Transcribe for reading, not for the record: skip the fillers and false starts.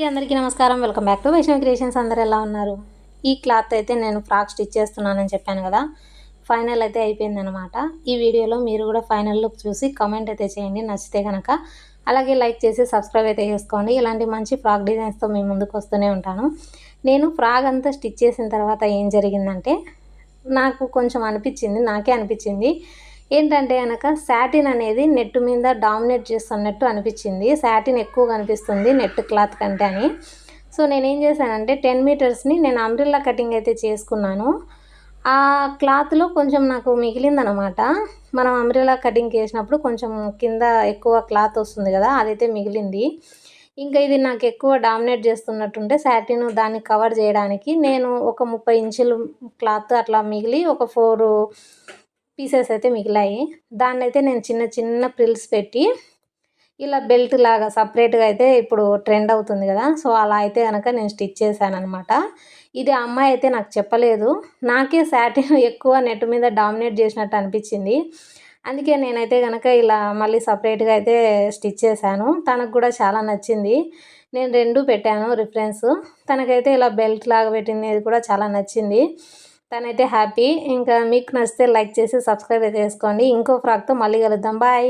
అందరికీ నమస్కారం. Welcome back to Vaishnavi creations. అందరు ఎలా ఉన్నారు? ఈ క్లాత్ అయితే నేను ఫ్రాక్ స్టిచ్ చేస్తున్నానని చెప్పాను కదా, ఫైనల్ అయితే అయిపోయిందనమాట. ఈ వీడియోలో మీరు కూడా ఫైనల్ లుక్ చూసి కామెంట్ అయితే చేయండి నచ్చితే కనుక. అలాగే లైక్ చేసి సబ్స్క్రైబ్ అయితే చేసుకోండి. ఇలాంటి మంచి ఫ్రాక్ డిజైన్స్తో మీ ముందుకు వస్తూనే ఉంటాను. నేను ఫ్రాక్ అంతా స్టిచ్ చేసిన తర్వాత ఏం జరిగిందంటే, నాకు కొంచెం నాకే అనిపించింది ఏంటంటే కనుక శాటిన్ అనేది నెట్ మీద డామినేట్ చేస్తున్నట్టు అనిపించింది. శాటిన్ ఎక్కువ కనిపిస్తుంది నెట్ క్లాత్ కంటే అని. సో నేనేం చేశానంటే 10 మీటర్స్ని నేను అంబ్రెల్లా కటింగ్ అయితే చేసుకున్నాను. ఆ క్లాత్లో కొంచెం నాకు మిగిలిందనమాట. మనం అంబ్రెల్లా కటింగ్ చేసినప్పుడు కొంచెం కింద ఎక్కువ క్లాత్ వస్తుంది కదా, అదైతే మిగిలింది. ఇంకా ఇది నాకు ఎక్కువ డామినేట్ చేస్తున్నట్టుంటే శాటిన్ దాన్ని కవర్ చేయడానికి నేను ఒక 30 ఇంచులు క్లాత్ అట్లా మిగిలి ఒక 4 పీసెస్ అయితే మిగిలాయి. దాన్నైతే నేను చిన్న చిన్న ప్రిల్స్ పెట్టి ఇలా బెల్ట్ లాగా సపరేట్గా అయితే ఇప్పుడు ట్రెండ్ అవుతుంది కదా, సో అలా అయితే కనుక నేను స్టిచ్ చేశానమాట. ఇది ఆ అమ్మాయి అయితే నాకు చెప్పలేదు. నాకే శాటిన్ ఎక్కువ నెట్ మీద డామినేట్ చేసినట్టు అనిపించింది. అందుకే నేనైతే కనుక ఇలా మళ్ళీ సపరేట్గా అయితే స్టిచ్ చేశాను. తనకు కూడా చాలా నచ్చింది. నేను 2 పెట్టాను రిఫరెన్స్. తనకైతే ఇలా బెల్ట్ లాగా పెట్టింది కూడా చాలా నచ్చింది. తనైతే హ్యాపీ. ఇంకా మీకు నచ్చితే లైక్ చేసి సబ్స్క్రైబ్ చేసుకోండి. ఇంకో ఫ్రాక్తో మళ్ళీ కలుద్దాం. బాయ్.